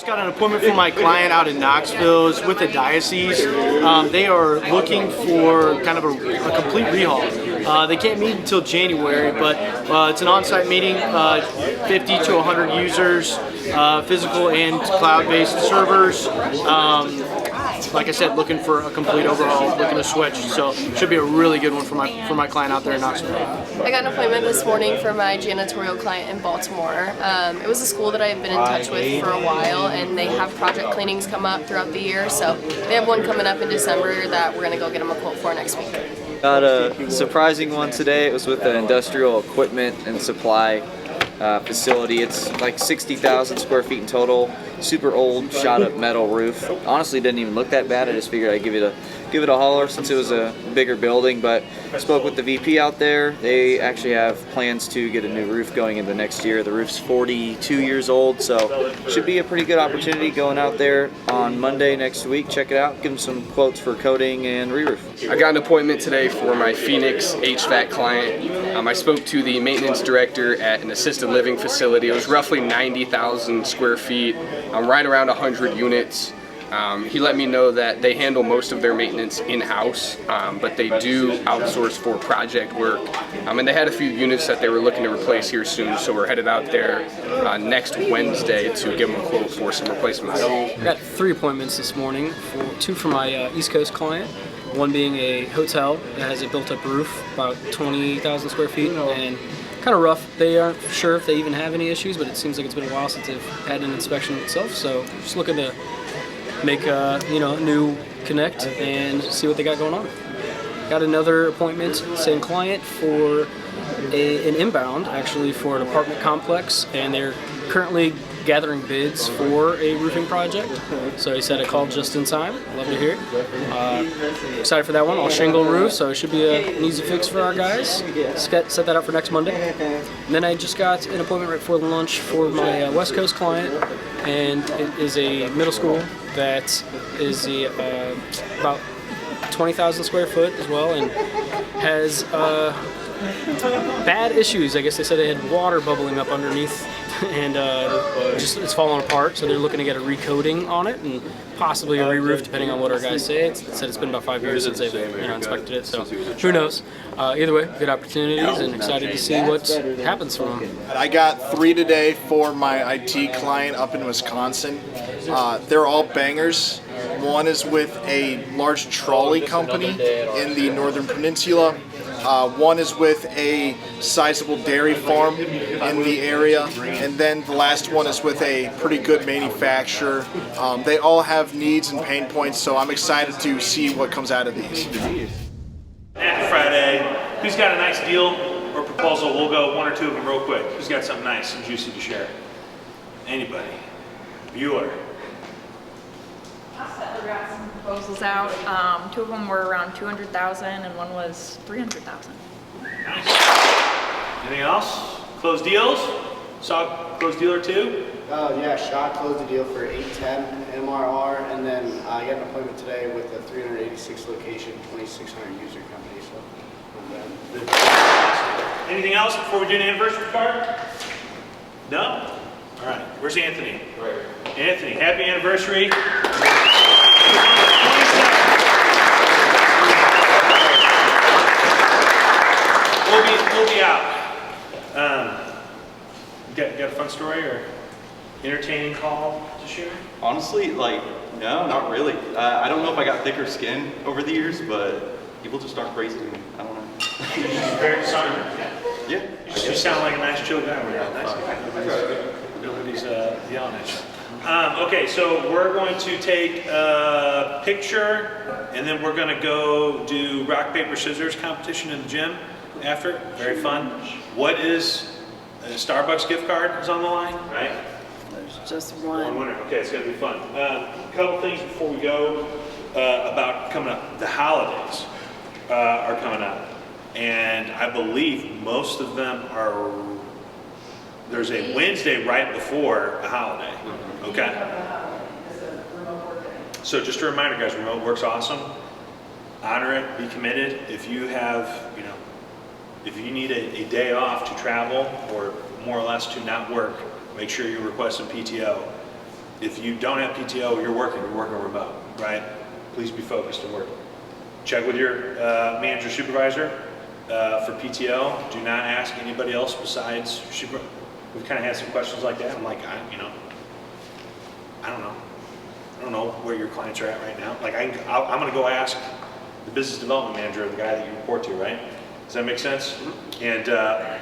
got an appointment for my client out in Knoxville. It's with the diocese. They are looking for kind of a complete rehaul. They can't meet until January, but it's an on-site meeting, 50 to 100 users, physical and cloud-based servers. Like I said, looking for a complete overhaul, looking to switch. So should be a really good one for my client out there in Knoxville. I got an appointment this morning for my janitorial client in Baltimore. It was a school that I have been in touch with for a while, and they have project cleanings come up throughout the year. So they have one coming up in December that we're going to go get them a quote for next week. Got a surprising one today. It was with the industrial equipment and supply facility. It's like 60,000 square feet in total. Super old, shot up metal roof. Honestly, didn't even look that bad. I just figured I'd give it a holler since it was a bigger building. But I spoke with the VP out there. They actually have plans to get a new roof going into next year. The roof's 42 years old, so should be a pretty good opportunity going out there on Monday next week. Check it out. Give them some quotes for coating and re-roof. I got an appointment today for my Phoenix HVAC client. I spoke to the maintenance director at an assisted living facility. It was roughly 90,000 square feet, right around 100 units. He let me know that they handle most of their maintenance in-house, but they do outsource for project work. And they had a few units that they were looking to replace here soon, so we're headed out there next Wednesday to give them a quote for some replacements. I got 3 appointments this morning, 2 for my East Coast client, one being a hotel that has a built-up roof, about 20,000 square feet, and kind of rough. They aren't sure if they even have any issues, but it seems like it's been a while since they've had an inspection itself, so just looking to make a new connect and see what they got going on. Got another appointment, same client, for an inbound actually for an apartment complex, and they're currently gathering bids for a roofing project. So he said I called just in time. Love to hear it. Excited for that one. All shingle roof, so it should be an easy fix for our guys. Set that up for next Monday. And then I just got an appointment right before lunch for my West Coast client, and it is a middle school that is about 20,000 square foot as well, and has bad issues. I guess they said they had water bubbling up underneath, and it's falling apart, so they're looking to get a recoating on it and possibly a re-roof, depending on what our guys say. It said it's been about 5 years since they've inspected it, so who knows. Either way, good opportunities, and excited to see what happens from them. I got 3 today for my IT client up in Wisconsin. They're all bangers. One is with a large trolley company in the Northern Peninsula. One is with a sizable dairy farm in the area, and then the last one is with a pretty good manufacturer. They all have needs and pain points, so I'm excited to see what comes out of these. Happy Friday. Who's got a nice deal or proposal? We'll go 1 or 2 of them real quick. Who's got something nice and juicy to share? Anybody? Bueller. We got some proposals out. 2 of them were around 200,000 and one was 300,000. Nice. Anything else? Closed deals? Saw closed deal or 2? Yeah, Shot closed a deal for 810 MRR, and then I got an appointment today with a 386 location, 2,600 user company. So Anything else before we do an anniversary card? No? All right. Where's Anthony? Right. Anthony, happy anniversary. We'll be out. Got a fun story or entertaining call to share? Honestly, no, not really. I don't know if I got thicker skin over the years, but people just aren't crazy to me. I don't know. Very discerning. Yeah. You sound like a nice chill guy. Nobody's yelling at you. Okay, so we're going to take a picture, and then we're going to go do rock, paper, scissors competition in the gym after. Very fun. What is a Starbucks gift card is on the line, right? There's just one. One winner. Okay, it's going to be fun. A couple things before we go about coming up. The holidays are coming up, and I believe most of them are. There's a Wednesday right before a holiday. Okay. So just a reminder, guys, remote work's awesome. Honor it, be committed. If you have, if you need a day off to travel or more or less to not work, make sure you request some PTO. If you don't have PTO, you're working remote, right? Please be focused and work. Check with your manager, supervisor for PTO. Do not ask anybody else besides your supervisor. We've kind of had some questions like that. I'm like, I don't know. I don't know where your clients are at right now. Like, I'm going to go ask the business development manager, the guy that you report to, right? Does that make sense? And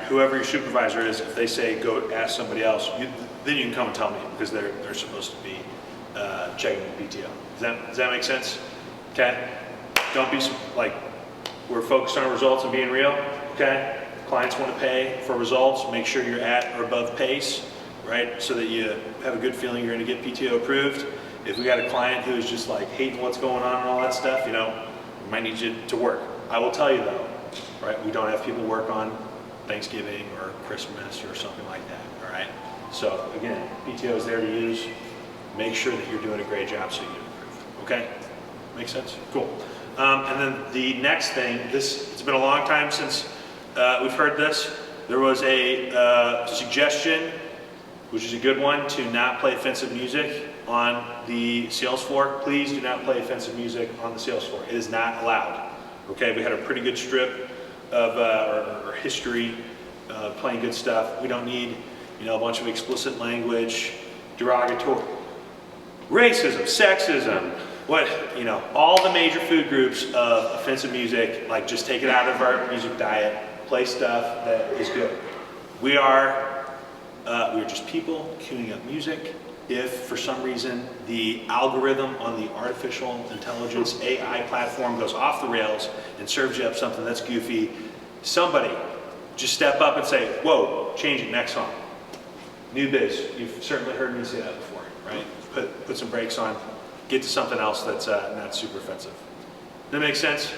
whoever your supervisor is, if they say go ask somebody else, then you can come and tell me, because they're supposed to be checking the PTO. Does that make sense? Okay. Don't be like, we're focused on results and being real. Okay. Clients want to pay for results. Make sure you're at or above pace, right? So that you have a good feeling you're going to get PTO approved. If we got a client who is just like hating what's going on and all that stuff, we might need you to work. I will tell you though, right? We don't have people work on Thanksgiving or Christmas or something like that, all right? So again, PTO is there to use. Make sure that you're doing a great job so you get approved, okay? Make sense? Cool. And then the next thing, it's been a long time since we've heard this. There was a suggestion, which is a good one, to not play offensive music on the sales floor. Please do not play offensive music on the sales floor. It is not allowed. Okay, we had a pretty good strip of our history playing good stuff. We don't need, a bunch of explicit language, derogatory, racism, sexism, all the major food groups of offensive music. Like, just take it out of our music diet. Play stuff that is good. We are just people queuing up music. If for some reason the algorithm on the artificial intelligence AI platform goes off the rails and serves you up something that's goofy, somebody just step up and say, whoa, change it, next song. New biz. You've certainly heard me say that before, right? Put some brakes on, get to something else that's not super offensive. That makes sense?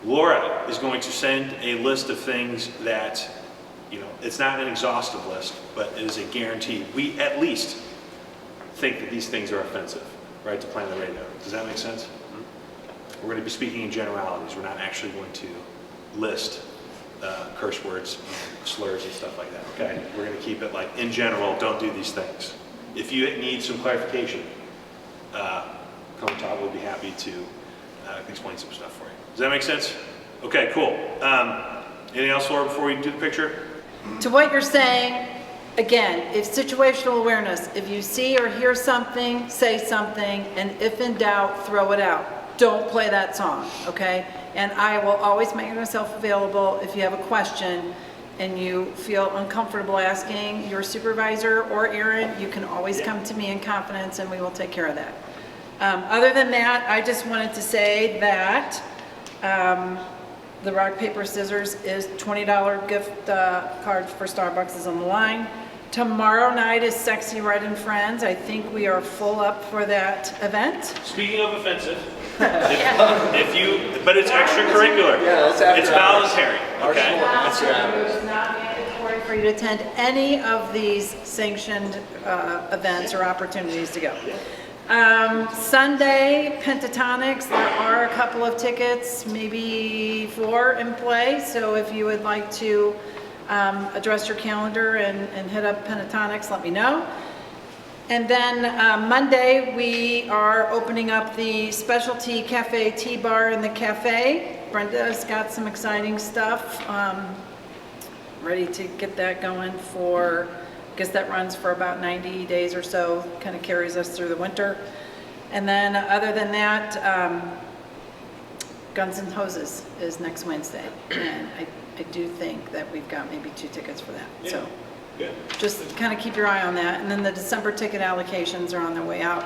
Laura is going to send a list of things that, it's not an exhaustive list, but it is a guarantee. We at least think that these things are offensive, right, to play on the radio. Does that make sense? We're going to be speaking in generalities. We're not actually going to list curse words and slurs and stuff like that, okay? We're going to keep it like, in general, don't do these things. If you need some clarification, come talk. We'll be happy to explain some stuff for you. Does that make sense? Okay, cool. Anything else, Laura, before we do the picture? To what you're saying, again, if situational awareness, if you see or hear something, say something, and if in doubt, throw it out. Don't play that song, okay? And I will always make myself available if you have a question and you feel uncomfortable asking your supervisor or Aaron, you can always come to me in confidence and we will take care of that. Other than that, I just wanted to say that the rock, paper, scissors is $20 gift card for Starbucks is on the line. Tomorrow night is Sexy Red and Friends. I think we are full up for that event. Speaking of offensive, but it's extracurricular. Yeah, it's voluntary. Okay. It is not mandatory for you to attend any of these sanctioned events or opportunities to go. Sunday, Pentatonics, there are a couple of tickets, maybe 4 in play, so if you would like to address your calendar and hit up Pentatonics, let me know. And then Monday, we are opening up the specialty cafe tea bar in the cafe. Brenda's got some exciting stuff, ready to get that going for, I guess that runs for about 90 days or so, kind of carries us through the winter. And then other than that, Guns and Hoses is next Wednesday. And I do think that we've got maybe 2 tickets for that. Yeah. So good. Just kind of keep your eye on that. And then the December ticket allocations are on their way out.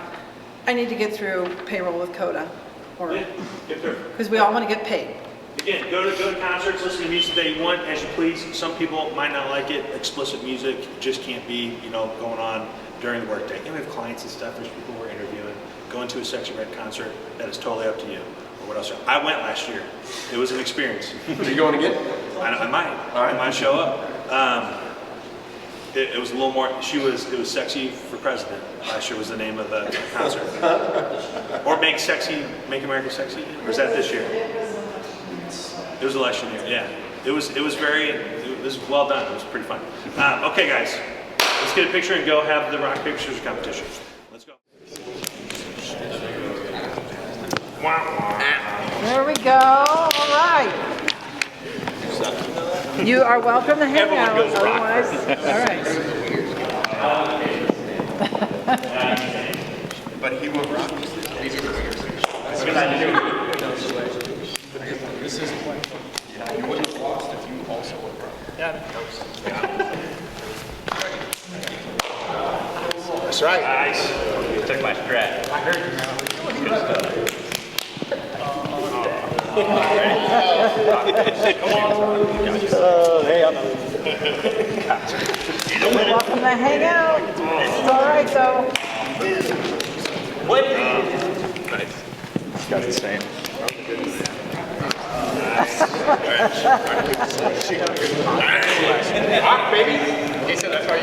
I need to get through payroll with CODA, because we all want to get paid. Again, go to concerts, listen to music that you want, as you please. Some people might not like it. Explicit music just can't be, going on during the workday. We have clients and stuff. There's people we're interviewing. Going to a Sexy Red concert, that is totally up to you. Or what else? I went last year. It was an experience. Are you going again? I might. All right. I might show up. It was a little more. It was Sexy for President. Last year was the name of the concert. Or Make America Sexy. Or is that this year? It was election year. Yeah. It was well done. It was pretty fun. Okay, guys, let's get a picture and go have the rock paper scissors competition. Let's go. There we go. All right. You are welcome to hang out. Otherwise, all right. But he will rock. This is you wouldn't have lost if you also were wrong. Yeah. That's right. Nice. Took my strat. I heard you. Good stuff. Hey, I'm Welcome to hang out. It's all right, though. Nice. Got the same. Hot, baby. He said that's how you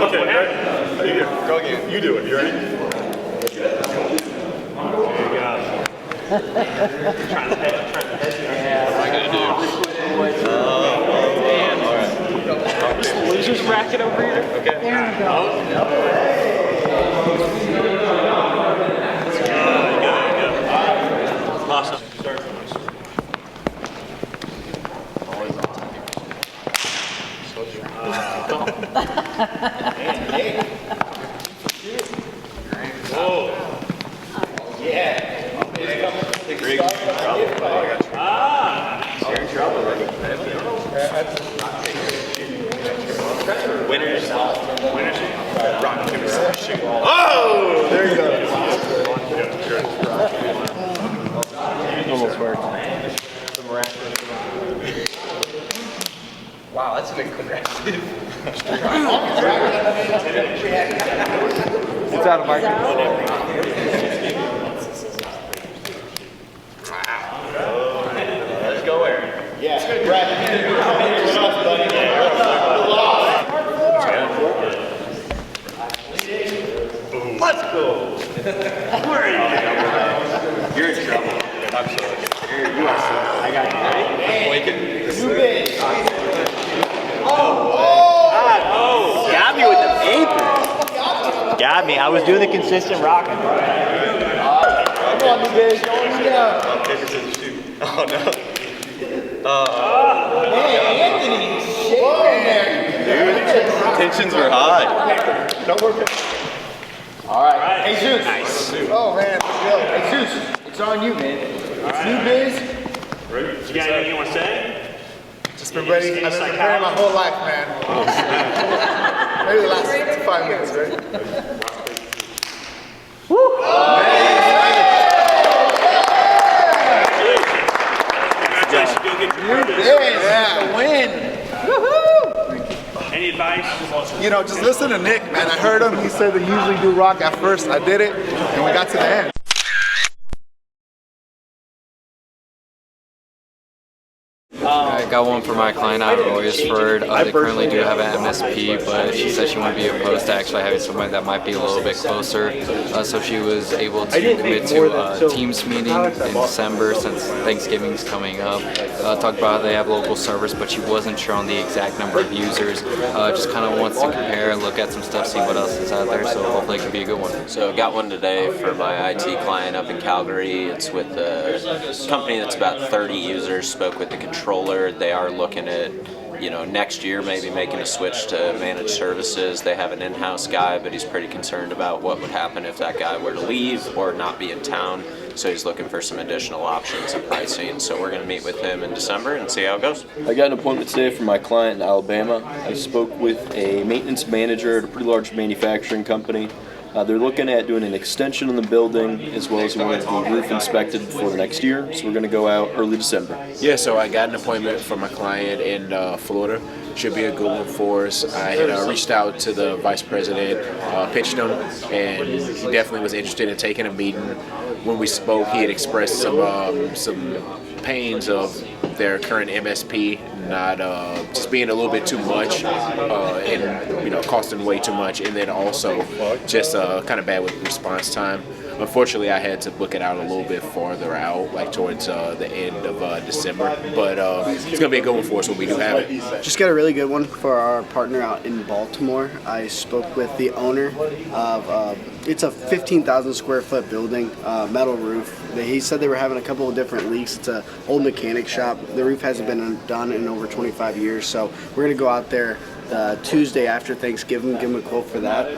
Okay, go again. You do it. You ready? trying to head. What am I gonna do? Losers bracket over here. Okay. There we go. Awesome. Oh, there you go. Almost worked. Wow, that's an aggressive. It's out of my control. Let's go where? Yeah, Brad. What's up, buddy? Let's go. Where are you? You're in trouble. Absolutely. You are so. I got you. Ready? Got me with the paper. Got me. I was doing the consistent rocking. Come on, you guys. Rock, paper, scissors, shoot. Oh no. Hey, Anthony. Whoa, man. Dude, tensions were high. Don't work it. All right. Hey, Zeus. Nice. Oh, man. Let's go. Hey, Zeus. It's on you, man. It's new biz. You got anything you want to say? Just been ready. I've been preparing my whole life, man. Maybe the last 5 minutes, right? Woo! Congratulations. Go get your purpose. Yeah, win. Any advice? You know, just listen to Nick, man. I heard him. He said they usually do rock at first. I did it, and we got to the end. I got one for my client out of Royersford. They currently do have an MSP, but she said she wouldn't be opposed to actually having somebody that might be a little bit closer. So she was able to commit to a Teams meeting in December since Thanksgiving's coming up. Talk about how they have local service, but she wasn't sure on the exact number of users. Just kind of wants to compare and look at some stuff, see what else is out there, so hopefully it could be a good one. So I got one today for my IT client up in Calgary. It's with a company that's about 30 users. Spoke with the controller. They are looking at, next year maybe making a switch to managed services. They have an in-house guy, but he's pretty concerned about what would happen if that guy were to leave or not be in town. So he's looking for some additional options and pricing. So we're going to meet with him in December and see how it goes. I got an appointment today for my client in Alabama. I spoke with a maintenance manager at a pretty large manufacturing company. They're looking at doing an extension on the building as well as we want the roof inspected for the next year. So we're going to go out early December. Yeah, so I got an appointment for my client in Florida. Should be a good one for us. I had reached out to the vice president, pitched him, and he definitely was interested in taking a meeting. When we spoke, he had expressed some pains of their current MSP not just being a little bit too much and costing way too much, and then also just kind of bad with response time. Unfortunately, I had to book it out a little bit farther out, like towards the end of December. But it's going to be a good one for us when we do have it. Just got a really good one for our partner out in Baltimore. I spoke with the owner of, it's a 15,000 square foot building, metal roof. He said they were having a couple of different leaks. It's an old mechanic shop. The roof hasn't been done in over 25 years, so we're going to go out there Tuesday after Thanksgiving, give him a quote for that.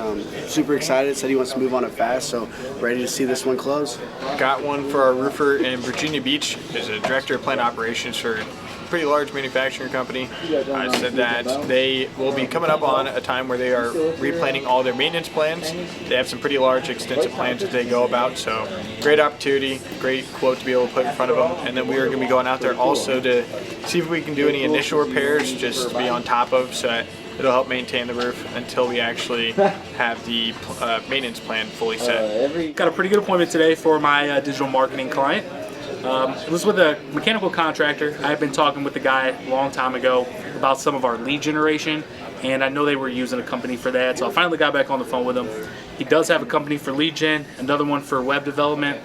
Super excited, said he wants to move on it fast, so ready to see this one close. Got one for our roofer in Virginia Beach. There's a director of plant operations for a pretty large manufacturing company. I said that they will be coming up on a time where they are replanning all their maintenance plans. They have some pretty large, extensive plans that they go about, so great opportunity, great quote to be able to put in front of them. And then we are going to be going out there also to see if we can do any initial repairs just to be on top of, so that it'll help maintain the roof until we actually have the maintenance plan fully set. Got a pretty good appointment today for my digital marketing client. It was with a mechanical contractor. I had been talking with the guy a long time ago about some of our lead generation, and I know they were using a company for that, so I finally got back on the phone with him. He does have a company for lead gen, another one for web development,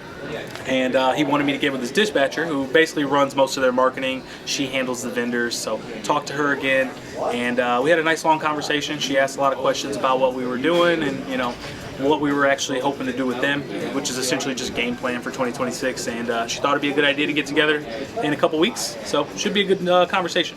and he wanted me to get with his dispatcher, who basically runs most of their marketing. She handles the vendors, so talked to her again, and we had a nice long conversation. She asked a lot of questions about what we were doing and, you know, what we were actually hoping to do with them, which is essentially just game plan for 2026, and she thought it'd be a good idea to get together in a couple weeks, so should be a good conversation.